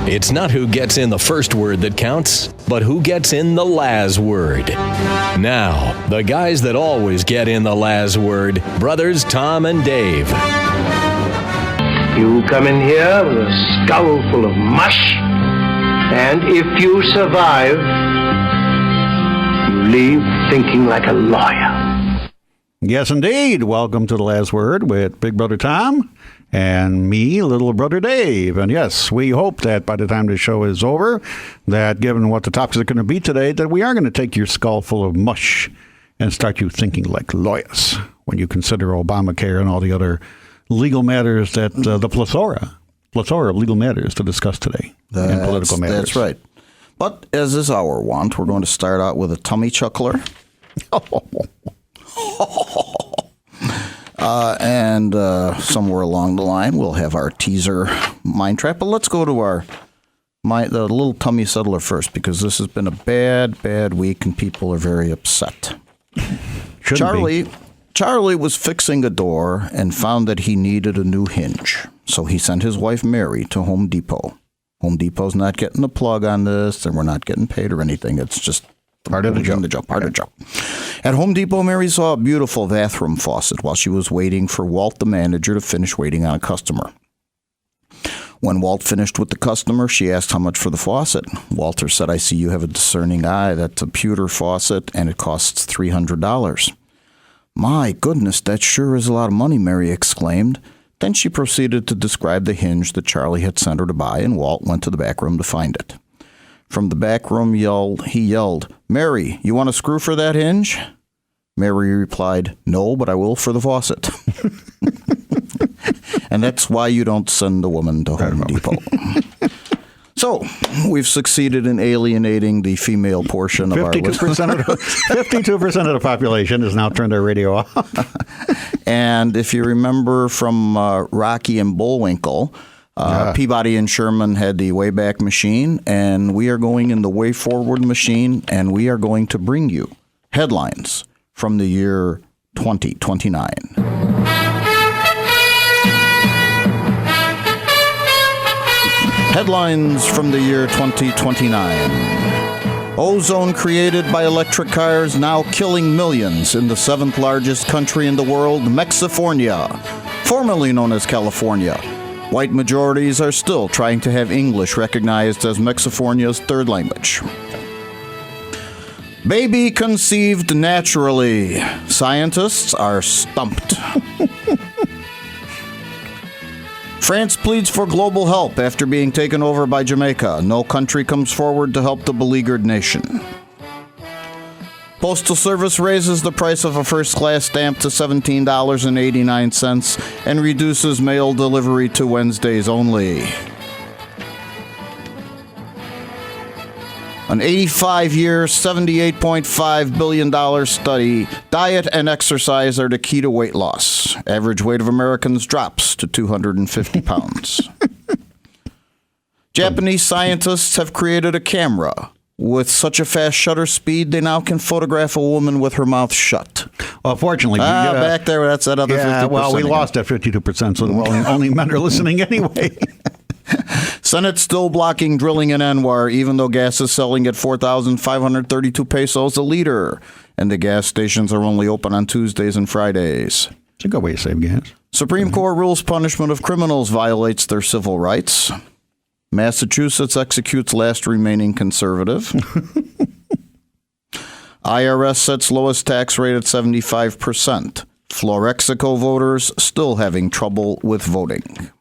It's not who gets in the first word that counts, but who gets in the last word. Now, the guys that always get in the last word, brothers Tom and Dave. You come in here with a skull full of mush, and if you survive, you leave thinking like a lawyer. Yes, indeed. Welcome to The Last Word with Big Brother Tom and me, Little Brother Dave. And yes, we hope that by the time the show is over, that given what the topics are going to be today, that we are going to take your skull full of mush and start you thinking like lawyers when you consider Obamacare and all the other legal matters that the plethora of legal matters to discuss today and political matters. That's right. But as is our wont, we're going to start out with a tummy chuckler. And somewhere along the line, we'll have our teaser mind trap. But let's go to the little tummy settler first, because this has been a bad week and people are very upset. Charlie was fixing a door and found that he needed a new hinge. So he sent his wife Mary to Home Depot. Home Depot's not getting a plug on this, and we're not getting paid or anything. It's just part of the job. At Home Depot, Mary saw a beautiful bathroom faucet while she was waiting for Walt, the manager, to finish waiting on a customer. When Walt finished with the customer, she asked how much for the faucet. Walter said, "I see you have a discerning eye. That's a pewter faucet, and it costs $300. "My goodness, that sure is a lot of money," Mary exclaimed. Then she proceeded to describe the hinge that Charlie had sent her to buy, and Walt went to the back room to find it. From the back room, he yelled, "Mary, you want a screw for that hinge?" Mary replied, "No, but I will for the faucet." And that's why you don't send a woman to Home Depot. So, we've succeeded in alienating the female portion of our listeners. 52% of the population has now turned their radio off. And if you remember from Rocky and Bullwinkle, Peabody and Sherman had the Wayback Machine, and we are going in the Way Forward Machine, and we are going to bring you headlines from the year 2029. Headlines from the year 2029. Ozone created by electric cars now killing millions in the 7th largest country in the world, Mexifornia, formerly known as California. White majorities are still trying to have English recognized as Mexifornia's third language. Baby conceived naturally. Scientists are stumped. France pleads for global help after being taken over by Jamaica. No country comes forward to help the beleaguered nation. Postal Service raises the price of a first-class stamp to $17.89 and reduces mail delivery to Wednesdays only. An 85-year, $78.5 billion study, diet and exercise are the key to weight loss. Average weight of Americans drops to 250 pounds. Japanese scientists have created a camera with such a fast shutter speed, they now can photograph a woman with her mouth shut. Well, fortunately, back there, that's that other 50%. Yeah, well, we lost that 52%, so only men are listening anyway. Senate still blocking drilling in Anwar, even though gas is selling at 4,532 pesos a liter, and the gas stations are only open on Tuesdays and Fridays. It's a good way to save gas. Supreme Court rules punishment of criminals violates their civil rights. Massachusetts executes last remaining conservative. IRS sets lowest tax rate at 75%. Florexico voters still having trouble with voting.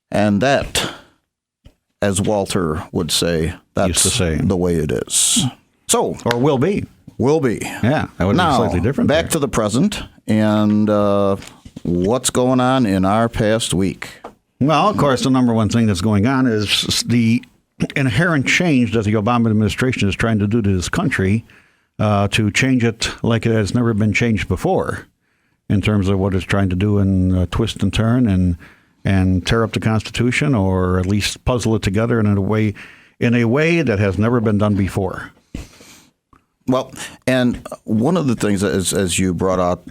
And that, as Walter would say, that's the way it is. So, or will be. Will be. Yeah, that would be slightly different. Back to the present and what's going on in our past week. Well, of course, the number one thing that's going on is the inherent change that the Obama administration is trying to do to this country to change it like it has never been changed before in terms of what it's trying to do and twist and turn and tear up the Constitution, or at least puzzle it together in a way that has never been done before. Well, and one of the things, as you brought out,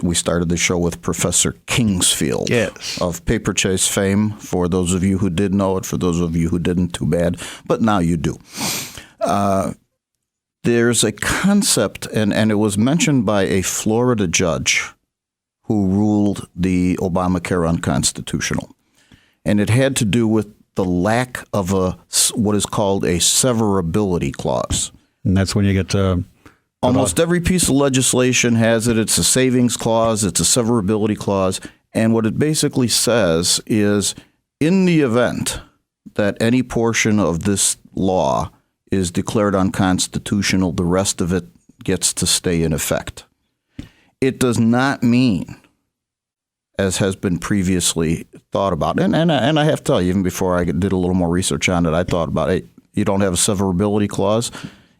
we started the show with Professor Kingsfield Yes. of Paper Chase fame. For those of you who did know it, for those of you who didn't, too bad. But now you do. There's a concept, and it was mentioned by a Florida judge who ruled the Obamacare unconstitutional. And it had to do with the lack of what is called a severability clause. And that's when you get to Almost every piece of legislation has it. It's a savings clause. It's a severability clause. And what it basically says is, in the event that any portion of this law is declared unconstitutional, the rest of it gets to stay in effect. It does not mean, as has been previously thought about, and I have to tell you, even before I did a little more research on it, I thought about it. You don't have a severability clause.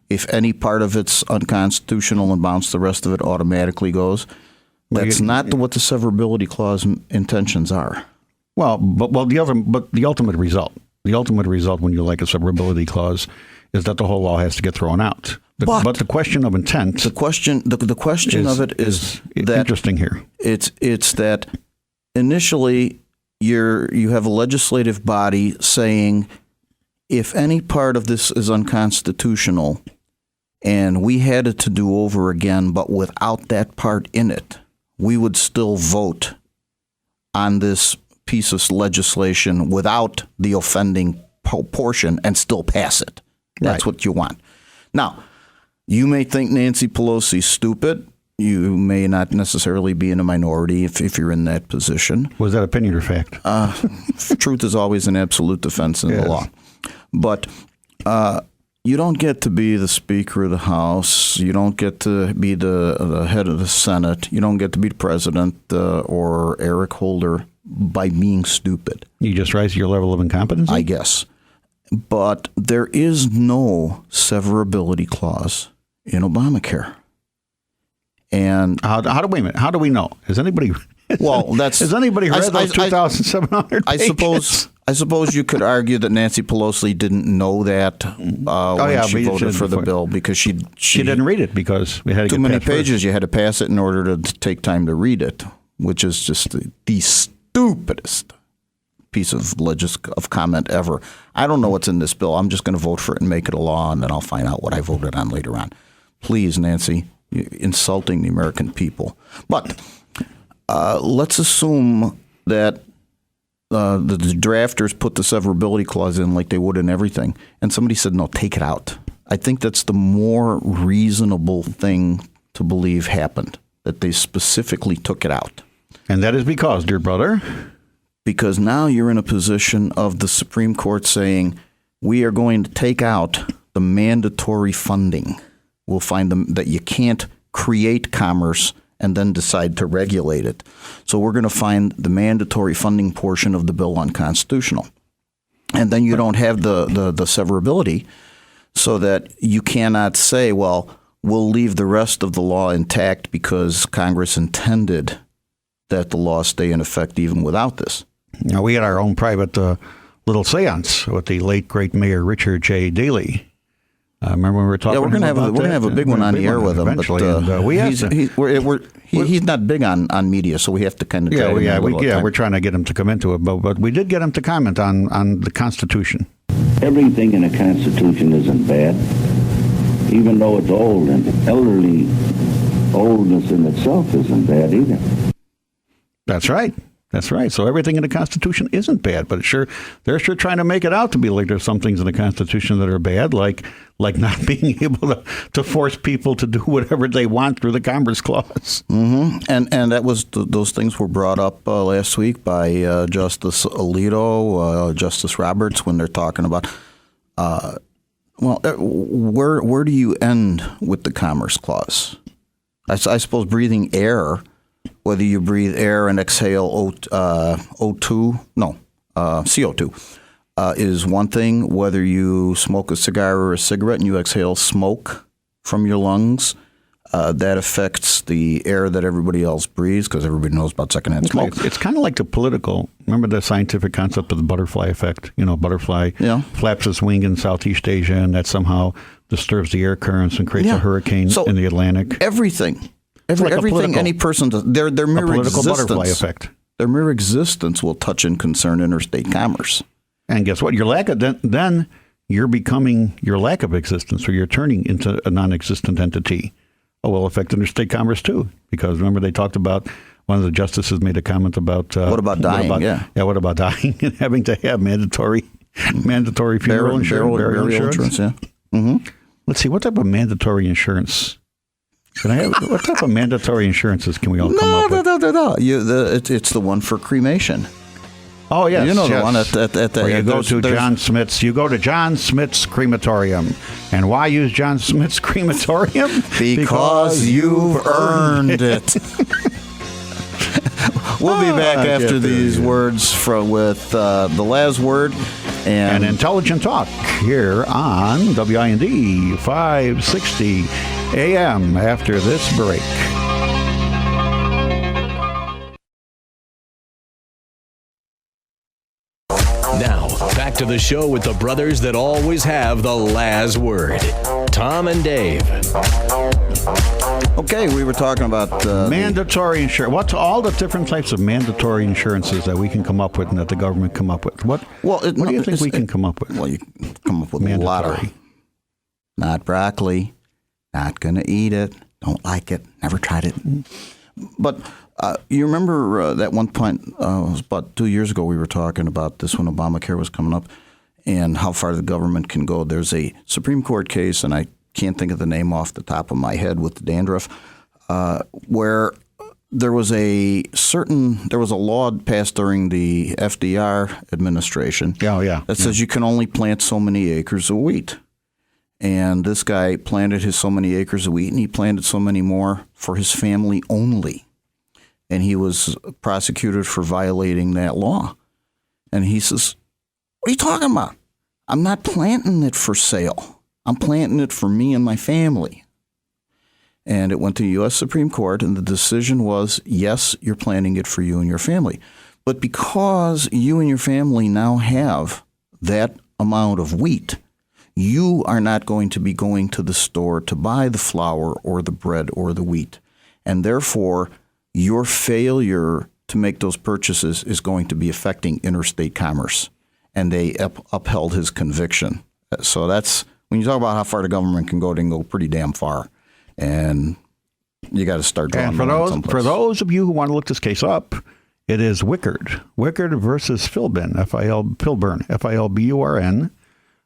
If any part of it's unconstitutional and bounce, the rest of it automatically goes. That's not what the severability clause intentions are. Well, but the ultimate result when you like a severability clause is that the whole law has to get thrown out. But the question of intent, the question of it is that interesting here. It's that initially you have a legislative body saying, if any part of this is unconstitutional and we had it to do over again, but without that part in it, we would still vote on this piece of legislation without the offending portion and still pass it. That's what you want. Now, you may think Nancy Pelosi's stupid. You may not necessarily be in a minority if you're in that position. Was that opinion or fact? Truth is always an absolute defense in the law. But you don't get to be the Speaker of the House. You don't get to be the head of the Senate. You don't get to be the president or Eric Holder by being stupid. You just rise your level of incompetence? I guess. But there is no severability clause in Obamacare. And how do we know? Has anybody? Has anybody read those 2,700 pages? I suppose you could argue that Nancy Pelosi didn't know that when she voted for the bill because she didn't read it because we had too many pages. You had to pass it in order to take time to read it, which is just the stupidest piece of comment ever. I don't know what's in this bill. I'm just going to vote for it and make it a law, and then I'll find out what I voted on later on. Please, Nancy, you're insulting the American people. But let's assume that the drafters put the severability clause in like they would in everything, and somebody said, no, take it out. I think that's the more reasonable thing to believe happened, that they specifically took it out. And that is because, dear brother? Because now you're in a position of the Supreme Court saying, we are going to take out the mandatory funding. We'll find that you can't create commerce and then decide to regulate it. So we're going to find the mandatory funding portion of the bill unconstitutional. And then you don't have the severability so that you cannot say, well, we'll leave the rest of the law intact because Congress intended that the law stay in effect even without this. Now, we had our own private little seance with the late, great Mayor Richard J. Daley. Remember we were talking about that? We're going to have a big one on the air with him. But he's not big on media, so we have to kind of we're trying to get him to come into it. But we did get him to comment on the Constitution. Everything in the Constitution isn't bad, even though it's old, and elderly oldness in itself isn't bad either. That's right. So everything in the Constitution isn't bad, but they're sure trying to make it out to be like there's some things in the Constitution that are bad, like not being able to force people to do whatever they want through the Commerce Clause. Mm-hmm. And that was those things were brought up last week by Justice Alito, Justice Roberts, when they're talking about where do you end with the Commerce Clause? I suppose breathing air. Whether you breathe air and exhale CO2 is one thing. Whether you smoke a cigar or a cigarette and you exhale smoke from your lungs That affects the air that everybody else breathes because everybody knows about secondhand smoke. It's kind of like the political. Remember the scientific concept of the butterfly effect? Butterfly flaps its wing in Southeast Asia, and that somehow disturbs the air currents and creates a hurricane in the Atlantic. Everything, like everything any person does, their mere political existence, butterfly effect. Their mere existence will touch and concern interstate commerce. And guess what? Your lack of then you're becoming your lack of existence, or you're turning into a non-existent entity. Will affect interstate commerce too, because remember they talked about, one of the justices made a comment about what about dying? What about dying and having to have mandatory funeral insurance, burial insurance? Yeah. Mm-hmm. Let's see, what type of mandatory insurance? What type of mandatory insurances can we all come up with? No. It's the one for cremation. Oh yes, the one at the. Where you go to John Smith's. You go to John Smith's crematorium, and why use John Smith's crematorium? Because you've earned it. We'll be back after these words with the last word and Intelligent Talk here on WIND 560 AM. After this break. Now, back to the show with the brothers that always have the last word, Tom and Dave. Okay, we were talking about mandatory insurance. What's all the different types of mandatory insurances that we can come up with and that the government come up with? What do you think we can come up with? Well, you come up with a lot of. Not broccoli, not going to eat it, don't like it, never tried it. But you remember that one point, it was about 2 years ago, we were talking about this when Obamacare was coming up and how far the government can go. There's a Supreme Court case, and I can't think of the name off the top of my head with the dandruff, where there was a law passed during the FDR administration that says you can only plant so many acres of wheat. And this guy planted his so many acres of wheat, and he planted so many more for his family only. And he was prosecuted for violating that law. And he says, what are you talking about? I'm not planting it for sale. I'm planting it for me and my family. And it went to the U.S. Supreme Court, and the decision was, yes, you're planting it for you and your family. But because you and your family now have that amount of wheat, you are not going to be going to the store to buy the flour or the bread or the wheat. And therefore, your failure to make those purchases is going to be affecting interstate commerce. And they upheld his conviction. So that's, when you talk about how far the government can go, they can go pretty damn far. And you got to start drawing. And for those of you who want to look this case up, it is Wickard versus Filburn, Filburn,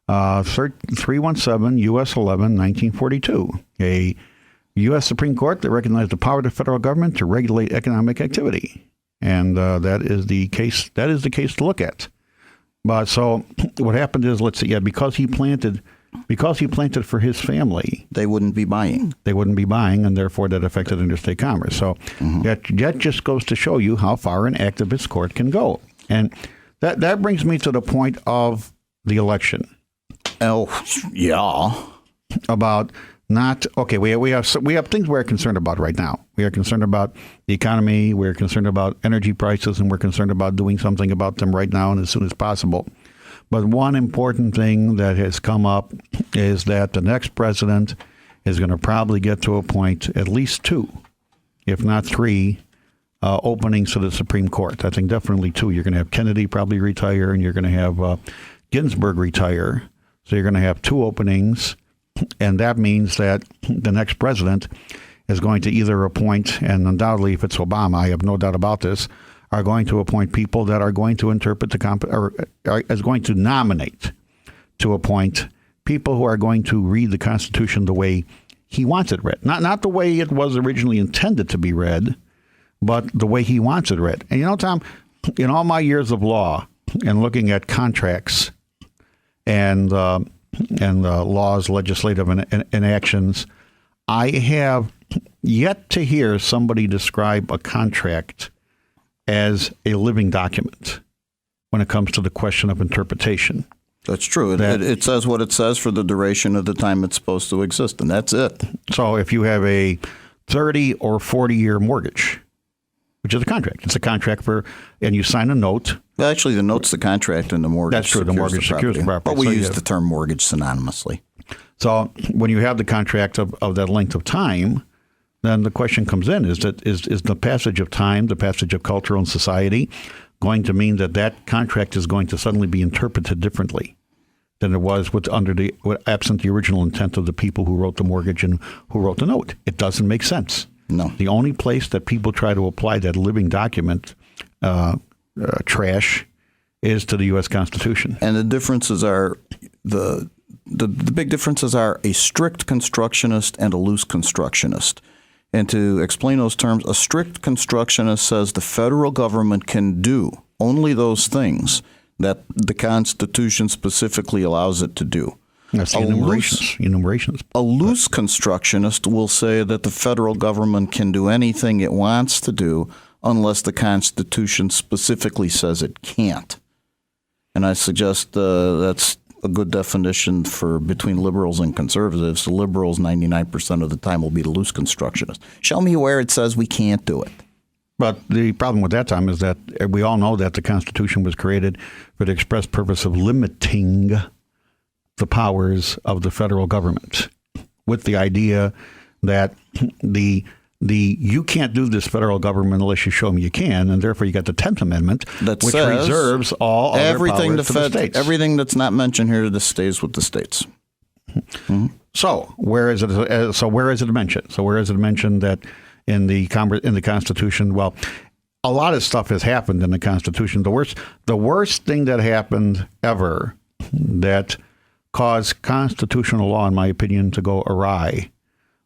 317 U.S. 11, 1942. A U.S. Supreme Court that recognized the power of the federal government to regulate economic activity, and that is the case. That is the case to look at. But so what happened is, let's see, because he planted for his family, they wouldn't be buying. And therefore that affected interstate commerce. So that just goes to show you how far an activist court can go. And that brings me to the point of the election. Oh, yeah. About we have things we're concerned about right now. We are concerned about the economy. We're concerned about energy prices, and we're concerned about doing something about them right now and as soon as possible. But one important thing that has come up is that the next president is going to probably get to appoint at least 2, if not 3, openings to the Supreme Court. I think definitely 2. You're going to have Kennedy probably retire, and you're going to have Ginsburg retire. So you're going to have 2 openings, and that means that the next president is going to either appoint, and undoubtedly if it's Obama, I have no doubt about this, are going to appoint people that are going to interpret is going to nominate to appoint people who are going to read the Constitution the way he wants it read. Not the way it was originally intended to be read, but the way he wants it read. And Tom, in all my years of law and looking at contracts and laws, legislative and actions, I have yet to hear somebody describe a contract as a living document when it comes to the question of interpretation. That's true. It says what it says for the duration of the time it's supposed to exist, and that's it. So if you have a 30 or 40-year mortgage, which is a contract, it's a contract and you sign a note. Well, actually, the note's the contract and the mortgage. That's true. The mortgage secures the property. But we use the term mortgage synonymously. So when you have the contract of that length of time, then the question comes in, is the passage of time, the passage of culture and society going to mean that contract is going to suddenly be interpreted differently than it was absent the original intent of the people who wrote the mortgage and who wrote the note? It doesn't make sense. No. The only place that people try to apply that living document trash is to the U.S. Constitution. And the differences are the big differences are a strict constructionist and a loose constructionist. And to explain those terms, a strict constructionist says the federal government can do only those things that the Constitution specifically allows it to do. That's the enumerations. A loose constructionist will say that the federal government can do anything it wants to do unless the Constitution specifically says it can't. And I suggest that's a good definition for between liberals and conservatives. The liberals 99% of the time will be the loose constructionist. Show me where it says we can't do it. But the problem with that, Tom, is that we all know that the Constitution was created for the express purpose of limiting the powers of the federal government, with the idea that you can't do this, federal government, unless you show me you can, and therefore you got the 10th Amendment, which reserves all other powers to the states. Everything that's not mentioned here stays with the states. Mm-hmm. So where is it? Where is it mentioned? So where is it mentioned that in the Constitution? Well, a lot of stuff has happened in the Constitution. The worst thing that happened ever that caused constitutional law, in my opinion, to go awry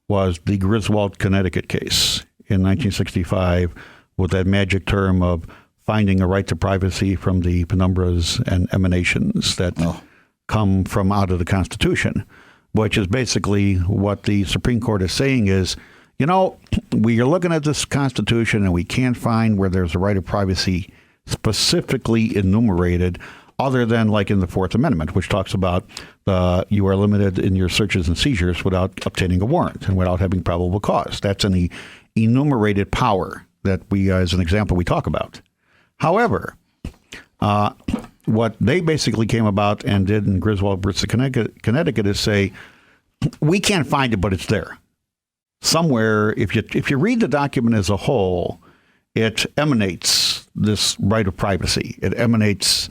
was the Griswold, Connecticut case in 1965 with that magic term of finding a right to privacy from the penumbras and emanations that come from out of the Constitution, which is basically what the Supreme Court is saying is, we are looking at this Constitution and we can't find where there's a right of privacy specifically enumerated other than like in the Fourth Amendment, which talks about you are limited in your searches and seizures without obtaining a warrant and without having probable cause. That's an enumerated power that we, as an example, we talk about. However, what they basically came about and did in Griswold versus Connecticut is say, we can't find it, but it's there. Somewhere, if you read the document as a whole, it emanates this right of privacy. It emanates...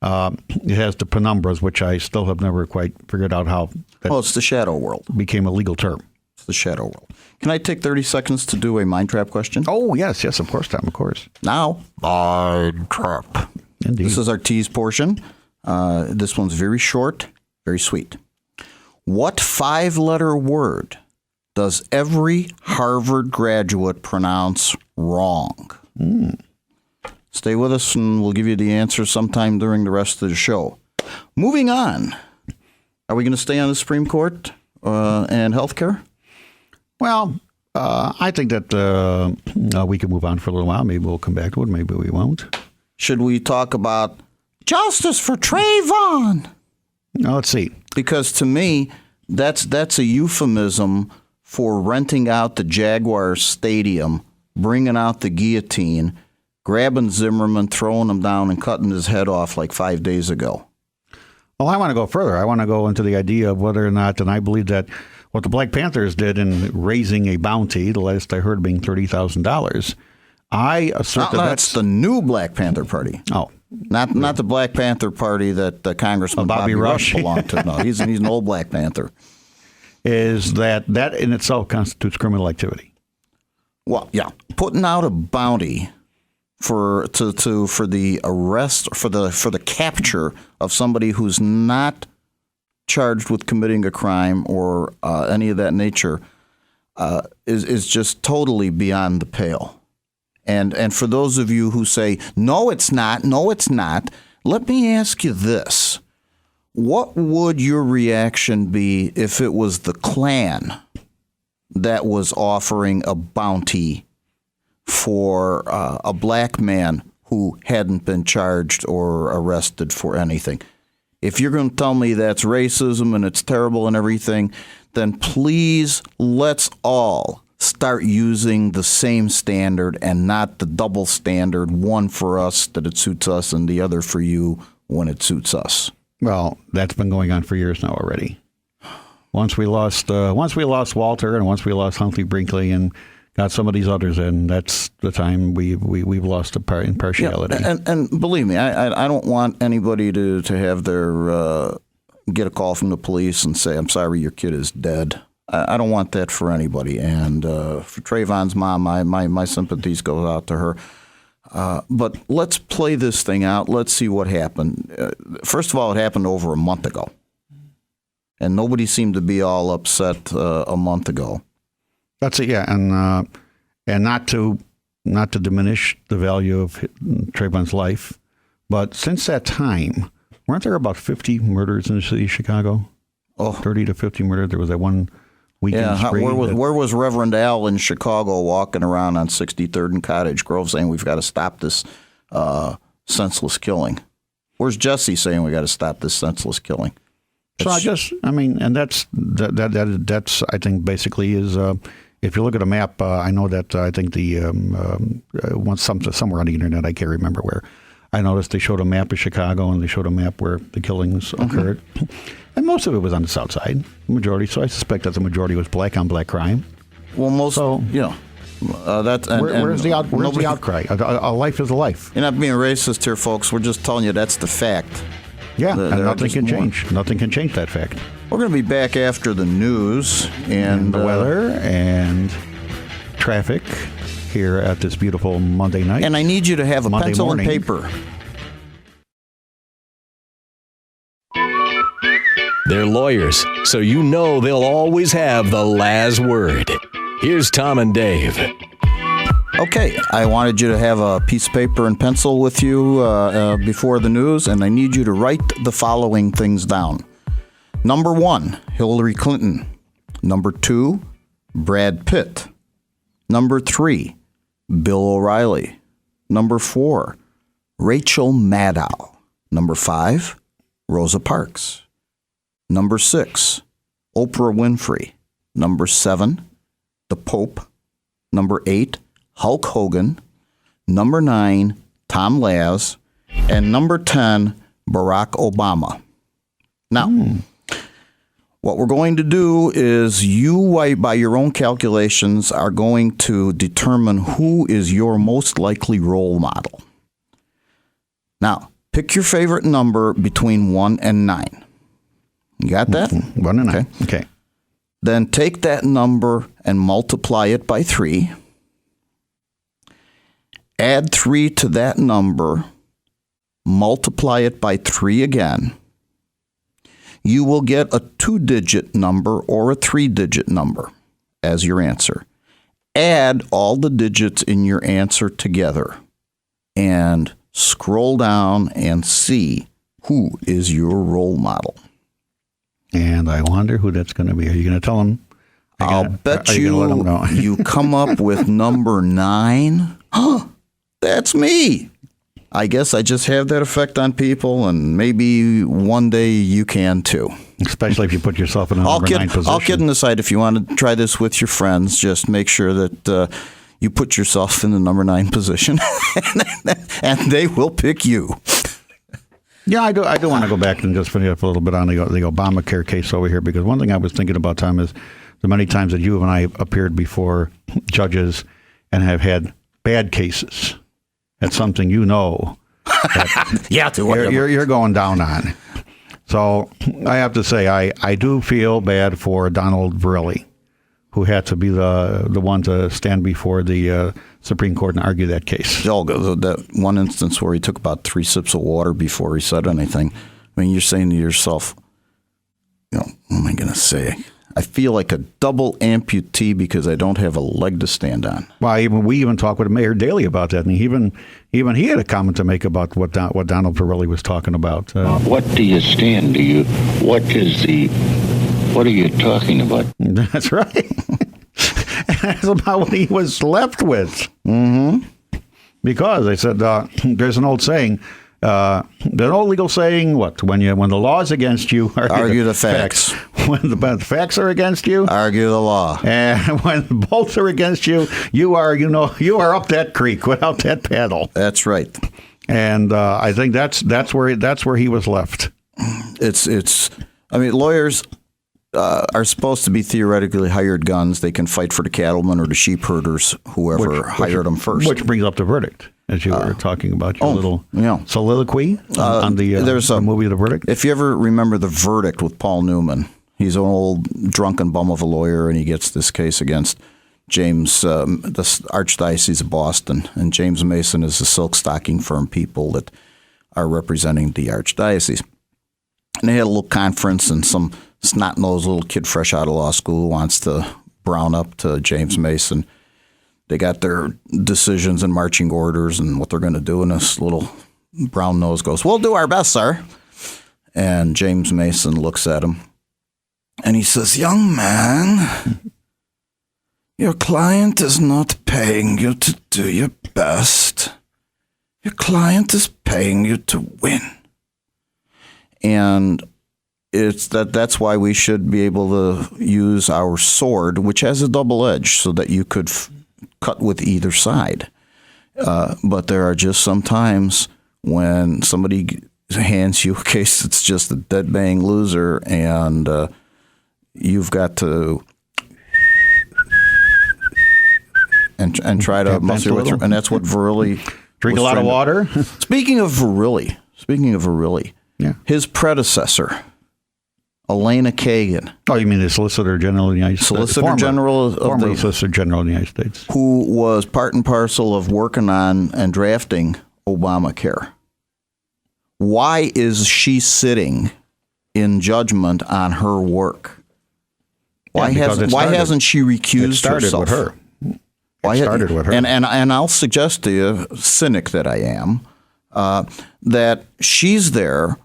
it has the penumbras, which I still have never quite figured out how it's the shadow world. Became a legal term. It's the shadow world. Can I take 30 seconds to do a mind trap question? Oh, yes, of course, Tom, of course. Now, mind trap. Indeed. This is our tease portion. This one's very short, very sweet. What 5-letter word does every Harvard graduate pronounce wrong? Stay with us, and we'll give you the answer sometime during the rest of the show. Moving on. Are we going to stay on the Supreme Court and healthcare? Well, I think that we can move on for a little while. Maybe we'll come back to it. Maybe we won't. Should we talk about justice for Trayvon? Now, let's see. Because to me, that's a euphemism for renting out the Jaguars Stadium, bringing out the guillotine, grabbing Zimmerman, throwing him down, and cutting his head off like 5 days ago. Well, I want to go further. I want to go into the idea of whether or not, and I believe that what the Black Panthers did in raising a bounty, the last I heard being $30,000, I assert that's the new Black Panther Party. Oh. Not the Black Panther Party that Congressman Bobby Rush belonged to. No, he's an old Black Panther. Is that in itself constitutes criminal activity? Well, yeah. Putting out a bounty for the arrest, for the capture of somebody who's not charged with committing a crime or any of that nature is just totally beyond the pale. And for those of you who say, no, it's not, let me ask you this. What would your reaction be if it was the Klan that was offering a bounty for a black man who hadn't been charged or arrested for anything? if you're going to tell me that's racism and it's terrible and everything, then please let's all start using the same standard and not the double standard, one for us that it suits us and the other for you when it suits us. Well, that's been going on for years now already. Once we lost Walter, and once we lost Huntley Brinkley, and got some of these others in, that's the time we've lost impartiality. Yeah, and believe me, I don't want anybody to have their get a call from the police and say, "I'm sorry, your kid is dead." I don't want that for anybody. And for Trayvon's mom, my sympathies go out to her. But let's play this thing out. Let's see what happened. First of all, it happened over a month ago. And nobody seemed to be all upset a month ago. That's it, yeah. And not to diminish the value of Trayvon's life, but since that time, weren't there about 50 murders in the city of Chicago? 30 to 50 murders. There was that one weekend spree. Where was Reverend Al in Chicago walking around on 63rd and Cottage Grove saying we've got to stop this senseless killing? Where's Jesse saying we got to stop this senseless killing? So and that's I think basically is if you look at a map, I know that I think the somewhere on the internet, I can't remember where, I noticed they showed a map of Chicago and they showed a map where the killings occurred, and most of it was on the south side, the majority. So I suspect that the majority was black on black crime. Well, where's the outcry? A life is a life. You're not being racist here, folks. We're just telling you that's the fact. Yeah, and nothing can change. Nothing can change that fact. We're going to be back after the news and the weather and traffic here at this beautiful Monday night. And I need you to have a pencil and paper. They're lawyers, so you know they'll always have the last word. Here's Tom and Dave. Okay, I wanted you to have a piece of paper and pencil with you before the news, and I need you to write the following things down. Number 1, Hillary Clinton. Number 2, Brad Pitt. Number 3, Bill O'Reilly. Number 4, Rachel Maddow. Number 5, Rosa Parks. Number 6, Oprah Winfrey. Number 7, the Pope. Number 8, Hulk Hogan. Number 9, Tom Laz. And number 10, Barack Obama. Now, what we're going to do is you, by your own calculations, are going to determine who is your most likely role model. Now, pick your favorite number between 1 and 9. You got that? 1 and 9. Okay. Then take that number and multiply it by 3. Add 3 to that number, multiply it by 3 again. You will get a 2-digit number or a 3-digit number as your answer. Add all the digits in your answer together and scroll down and see who is your role model. And I wonder who that's going to be. Are you going to tell them? I'll bet you come up with number 9. That's me. I guess I just have that effect on people, and maybe one day you can too. Especially if you put yourself in a number 9 position. All kidding aside, if you want to try this with your friends, just make sure that you put yourself in the number 9 position, and they will pick you. Yeah, I do want to go back and just finish up a little bit on the Obamacare case over here, because one thing I was thinking about, Tom, is the many times that you and I appeared before judges and have had bad cases. That's something you're going down on. So I have to say, I do feel bad for Donald Verrilli, who had to be the one to stand before the Supreme Court and argue that case. That one instance where he took about 3 sips of water before he said anything. I mean, you're saying to yourself, what am I going to say? I feel like a double amputee because I don't have a leg to stand on. Well, we even talked with Mayor Daley about that, and even he had a comment to make about what Donald Verrilli was talking about. What do you stand? What are you talking about? That's right. That's about what he was left with. Mm-hmm. Because they said there's an old saying, the old legal saying, what? When the law is against you, Argue the facts. When the facts are against you, argue the law. And when both are against you, you are up that creek without that paddle. That's right. And I think that's where he was left. I mean, lawyers are supposed to be theoretically hired guns. They can fight for the cattlemen or the sheep herders, whoever hired them first. Which brings up the verdict, as you were talking about your little soliloquy on the movie The Verdict. If you ever remember The Verdict with Paul Newman, he's an old drunken bum of a lawyer, and he gets this case against James, the Archdiocese of Boston, and James Mason is the silk stocking firm people that are representing the Archdiocese. And they had a little conference, and some snot-nosed little kid fresh out of law school wants to brown up to James Mason. They got their decisions and marching orders and what they're going to do, and this little brown nose goes, "We'll do our best, sir." And James Mason looks at him, and he says, "Young man, your client is not paying you to do your best. Your client is paying you to win." And that's why we should be able to use our sword, which has a double edge, so that you could cut with either side. But there are just some times when somebody hands you a case that's just a dead bang loser, and you've got to and try to muscle it through. And that's what Verrilli drink a lot of water. Speaking of Verrilli, yeah, his predecessor, Elena Kagan. Oh, you mean the Solicitor General of the United States? Former Solicitor General of the United States. Who was part and parcel of working on and drafting Obamacare. Why is she sitting in judgment on her work? Why hasn't she recused herself? It started with her. And I'll suggest to you, cynic that I am, that she's there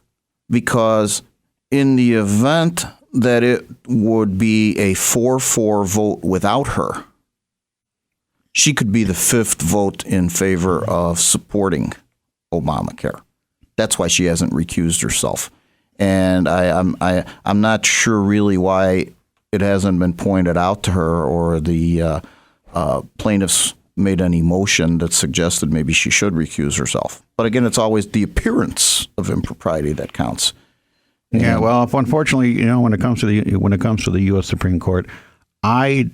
because in the event that it would be a 4-4 vote without her, she could be the fifth vote in favor of supporting Obamacare. That's why she hasn't recused herself. And I'm not sure really why it hasn't been pointed out to her, or the plaintiffs made any motion that suggested maybe she should recuse herself. But again, it's always the appearance of impropriety that counts. Yeah, well, unfortunately, when it comes to the U.S. Supreme Court, the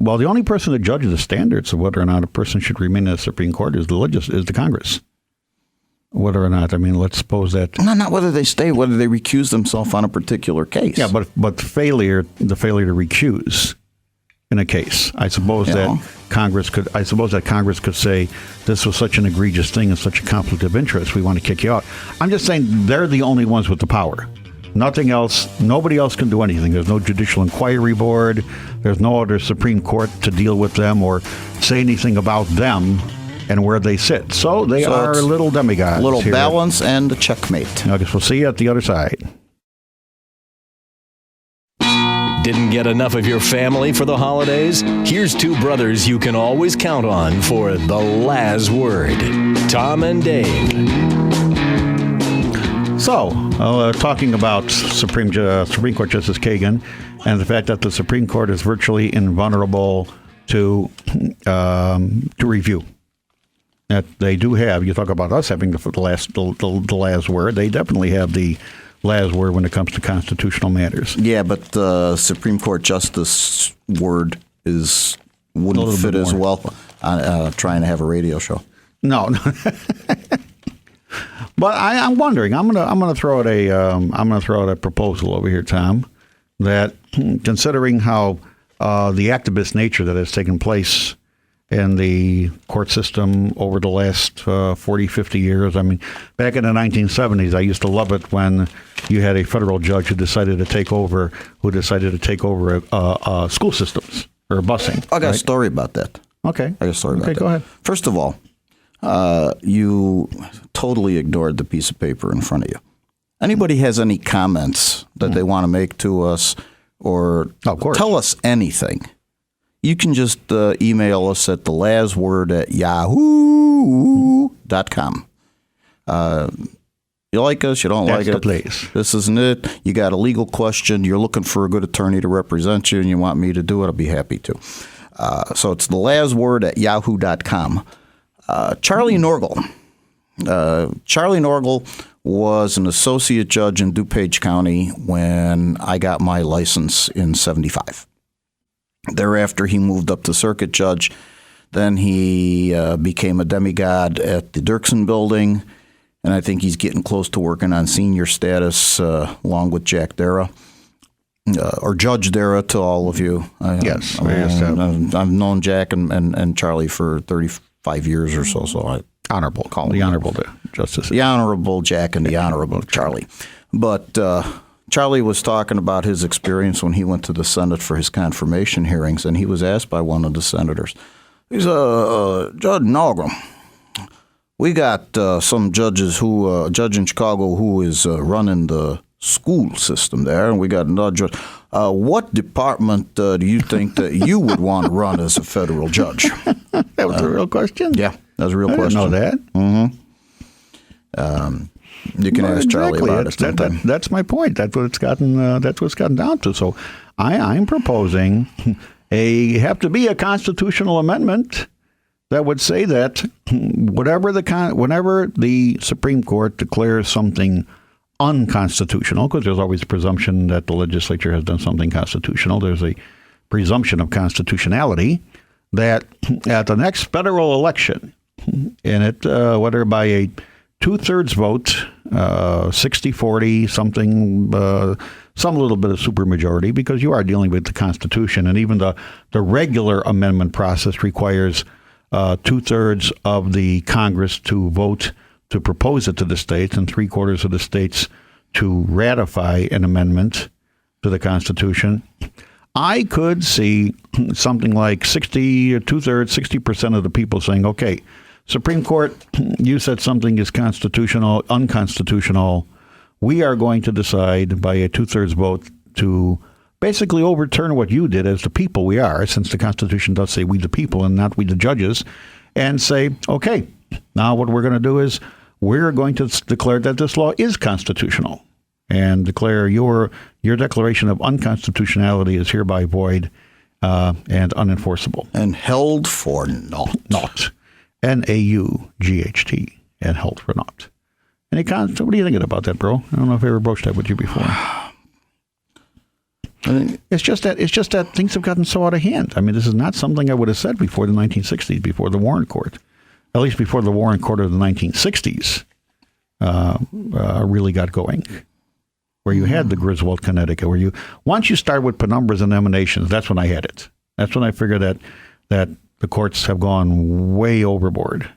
only person that judges the standards of whether or not a person should remain in the Supreme Court is the Congress. Whether or not, let's suppose that not whether they stay, whether they recuse themselves on a particular case. Yeah, but the failure to recuse in a case, I suppose that Congress could say this was such an egregious thing and such a conflict of interest, we want to kick you out. I'm just saying they're the only ones with the power. Nothing else. Nobody else can do anything. There's no Judicial Inquiry Board. There's no other Supreme Court to deal with them or say anything about them and where they sit. So they are little demigods. Little balance and a checkmate. I guess we'll see you at the other side. Didn't get enough of your family for the holidays? Here's two brothers you can always count on for the last word. Tom and Dave. So, talking about Supreme Court Justice Kagan and the fact that the Supreme Court is virtually invulnerable to review. That they do have. You talk about us having the last word. They definitely have the last word when it comes to constitutional matters. Yeah, but the Supreme Court Justice word wouldn't fit as well trying to have a radio show. No. But I'm wondering. I'm gonna throw out a proposal over here, Tom. That considering how the activist nature that has taken place in the court system over the last 40, 50 years. Back in the 1970s, I used to love it when you had a federal judge who decided to take over school systems or busing. I got a story about that. Okay. I got a story about that. Okay, go ahead. First of all, you totally ignored the piece of paper in front of you. Anybody has any comments that they want to make to us or tell us anything, you can just email us at thelastword@yahoo.com. You like us, you don't That's like the it. place. This isn't it. You got a legal question. You're looking for a good attorney to represent you, and you want me to do it. I'll be happy to. So it's the last word at yahoo.com. Charlie Norgal. Charlie Norgal was an associate judge in DuPage County when I got my license in 75. Thereafter, he moved up to circuit judge. Then he became a demigod at the Dirksen Building, and I think he's getting close to working on senior status along with Jack Dara, or Judge Dara to all of you. Yes. I've known Jack and Charlie for 35 years or so, so I Honorable. call The him Honorable Justice. the Honorable Jack and the Honorable Charlie. But Charlie was talking about his experience when he went to the Senate for his confirmation hearings, and he was asked by one of the senators, he's Judge Norgal. We got some judges a judge in Chicago who is running the school system there, and we got another judge. What department do you think that you would want to run as a federal judge? That was a real question? Yeah, that was a real I question. didn't know that. You can ask Charlie Exactly. about it sometime. That's my point. That's what it's gotten. That's what it's gotten down to. So, I'm proposing have to be a constitutional amendment that would say that whenever the Supreme Court declares something unconstitutional, because there's always a presumption that the legislature has done something constitutional. There's a presumption of constitutionality that at the next federal election, and it whether by a 2/3 vote, 60-40, something, some little bit of supermajority, because you are dealing with the Constitution, and even the regular amendment process requires 2/3 of the Congress to vote to propose it to the states, and 3/4 of the states to ratify an amendment to the Constitution. I could see something like 60% of the people saying, okay, Supreme Court, you said something is unconstitutional. We are going to decide by a 2/3 vote to basically overturn what you did as the people we are, since the Constitution does say we the people and not we the judges, and say, okay, now what we're going to do is we're going to declare that this law is constitutional and declare your declaration of unconstitutionality is hereby void and unenforceable. And held for naught. Naught. NAUGHT, and held for naught. Any comments? What are you thinking about that, bro? I don't know if I ever broached that with you before. It's just that things have gotten so out of hand. I mean, this is not something I would have said before the 1960s, before the Warren Court. At least before the Warren Court of the 1960s really got going, where you had the Griswold, Connecticut, where once you start with penumbras and emanations, that's when I had it. That's when I figured that the courts have gone way overboard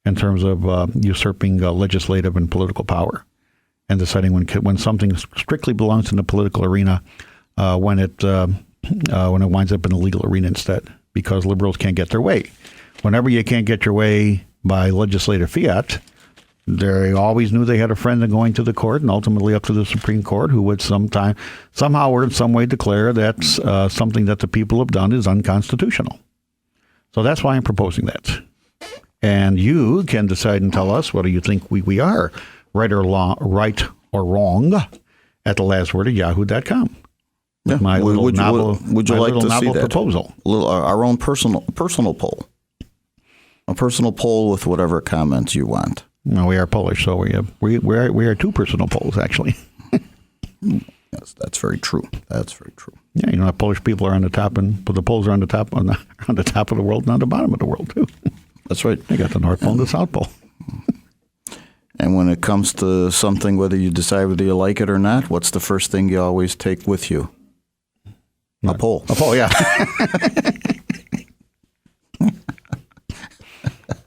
in terms of usurping legislative and political power and deciding when something strictly belongs in the political arena, when it winds up in the legal arena instead, because liberals can't get their way. Whenever you can't get your way by legislative fiat, they always knew they had a friend in going to the court and ultimately up to the Supreme Court, who would somehow or in some way declare that something that the people have done is unconstitutional. So that's why I'm proposing that. And you can decide and tell us whether you think we are right or wrong at the last word at yahoo.com. Yeah. My would you like to see that proposal? Our own personal poll, a personal poll with whatever comments you want. No, we are Polish, so we are two personal polls actually. Yes, that's very true. That's very true. Yeah, Polish people are on the top, but the Poles are on the top on the top of the world and on the bottom of the world too. That's right. They got the North Pole and the South Pole. And when it comes to something, whether you decide whether you like it or not, what's the first thing you always take with you? A poll. A poll, yeah.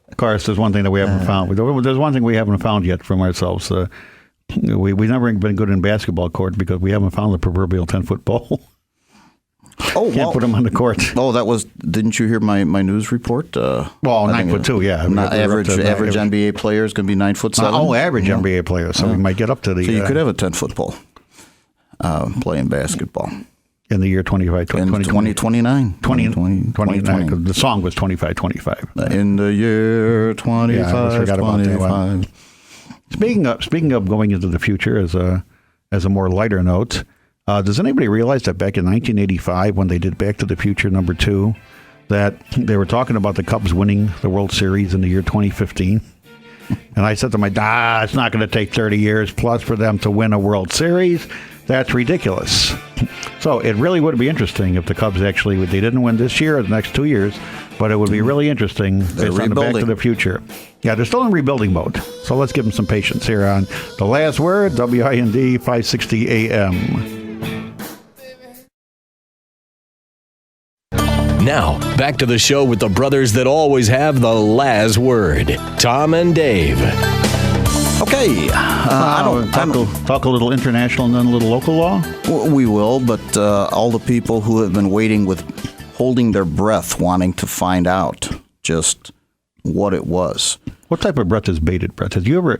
Of course, there's one thing that we haven't found. There's one thing we haven't found yet from ourselves. We've never been good in basketball court because we haven't found the proverbial 10-foot pole. Oh, Can't put them on the court. Oh, didn't you hear my news report? Well, 9'2", yeah. Average NBA player is going to be 9'7". Average NBA player. So we might get up to the. So you could have a 10-foot pole playing basketball. In the year 2029. 2029. The song was 25-25. In the year 25, 25. Speaking of going into the future as a more lighter note, does anybody realize that back in 1985 when they did Back to the Future #2, that they were talking about the Cubs winning the World Series in the year 2015? And I said to my dad, it's not going to take 30 years plus for them to win a World Series. That's ridiculous. So it really would be interesting if the Cubs they didn't win this year or the next 2 years, but it would be really interesting based on the Back to the Future. Yeah, they're still in rebuilding mode. So let's give them some patience here on The Last Word, WIND 560 AM. Now, back to the show with the brothers that always have the last word, Tom and Dave. Okay. Talk a little international and then a little local law? We will, but all the people who have been waiting with holding their breath, wanting to find out just what it was. What type of breath is bated breath? Have you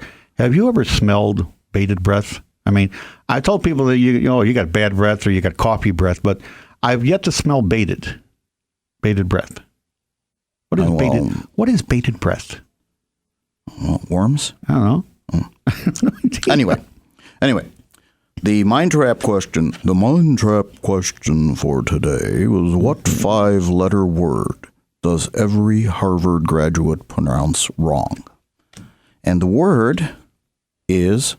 ever smelled bated breath? I mean, I told people that you got bad breath or you got coffee breath, but I've yet to smell bated breath. What is bated breath? Worms? I don't know. Anyway, the mind trap question for today was, what 5-letter word does every Harvard graduate pronounce wrong? And the word is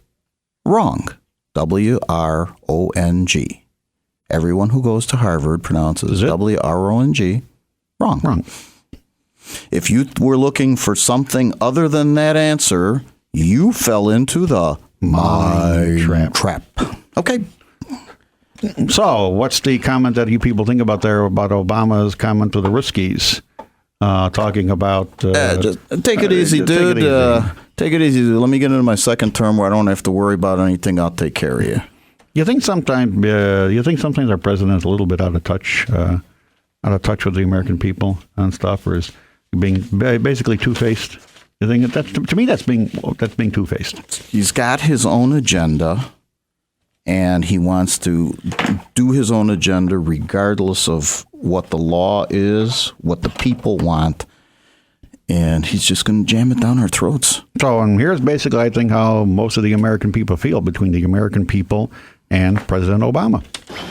wrong. WRONG. Everyone who goes to Harvard pronounces WRONG wrong. If you were looking for something other than that answer, you fell into the mind trap. Okay. So, what's the comment that you people think about Obama's comment to the Ruskies, talking about... just take it easy, dude. Take it easy. Let me get into my second term where I don't have to worry about anything. I'll take care of you. You think sometimes our president's a little bit out of touch with the American people and stuff, or is being basically two-faced? You think to me that's being two-faced? He's got his own agenda, and he wants to do his own agenda regardless of what the law is, what the people want, and he's just going to jam it down our throats. So, and here's basically, I think, how most of the American people feel between the American people and President Obama.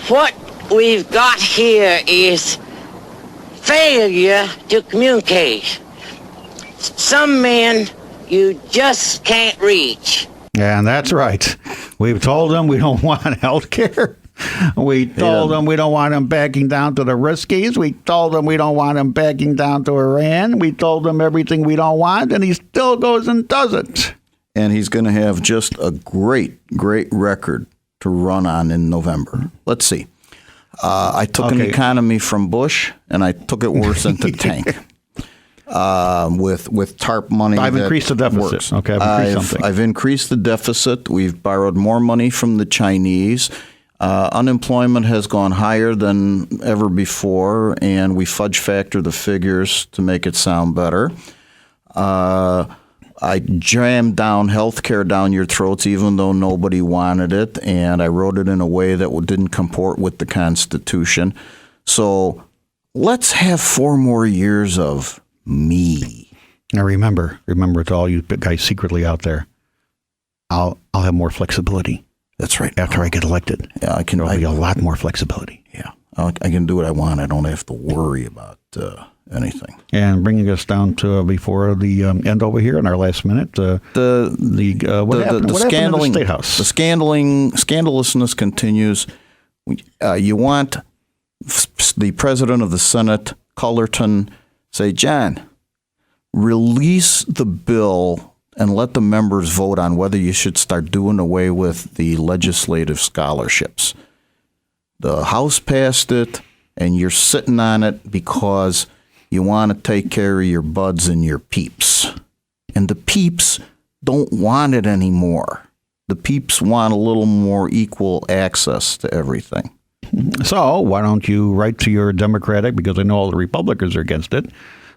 What we've got here is failure to communicate. Some men you just can't reach. And that's right. We've told them we don't want health care. We told them we don't want them backing down to the Ruskies. We told them we don't want them backing down to Iran. We told them everything we don't want, and he still goes and does it. And he's going to have just a great record to run on in November. Let's see. I took an economy from Bush, and I took it worse into tank. With TARP money, I've increased the deficit. Works. Okay, I've increased the deficit. We've borrowed more money from the Chinese. Unemployment has gone higher than ever before, and we fudge factor the figures to make it sound better. I jammed down health care down your throats even though nobody wanted it, and I wrote it in a way that didn't comport with the Constitution. So let's have 4 more years of me. Now remember to all you guys secretly out there, I'll have more flexibility. That's right. After I get elected. Yeah, There'll be a lot more flexibility. Yeah, I can do what I want. I don't have to worry about anything. And bringing us down to before the end over here in our last minute, what happened in the State House? The scandalousness continues. You want the president of the Senate, Cullerton, say, John, release the bill and let the members vote on whether you should start doing away with the legislative scholarships. The House passed it, and you're sitting on it because you want to take care of your buds and your peeps. And the peeps don't want it anymore. The peeps want a little more equal access to everything. So why don't you write to your Democratic, because I know all the Republicans are against it.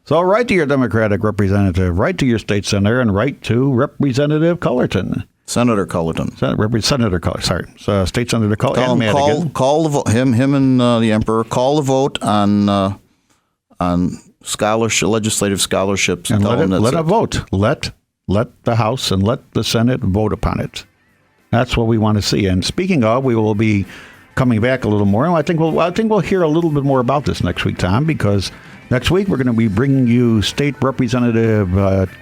So write to your Democratic representative, write to your state senator, and write to Representative Cullerton. Senator Cullerton. Senator Cullerton, sorry. So State Senator Cullerton. Call the vote. Him and the Emperor. Call the vote on scholarship, legislative scholarships. And let it vote. Let let the House and let the Senate vote upon it. That's what we want to see. And speaking of, we will be coming back a little more. And I think we'll hear a little bit more about this next week, Tom, because next week we're going to be bringing you State Representative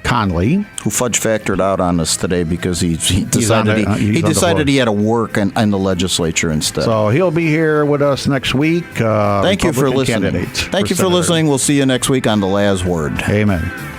Conley, who fudge factored out on us today because he decided he had to work in the legislature instead. So he'll be here with us next week. Thank you for listening. Thank you for listening. We'll see you next week on The Last Word. Amen.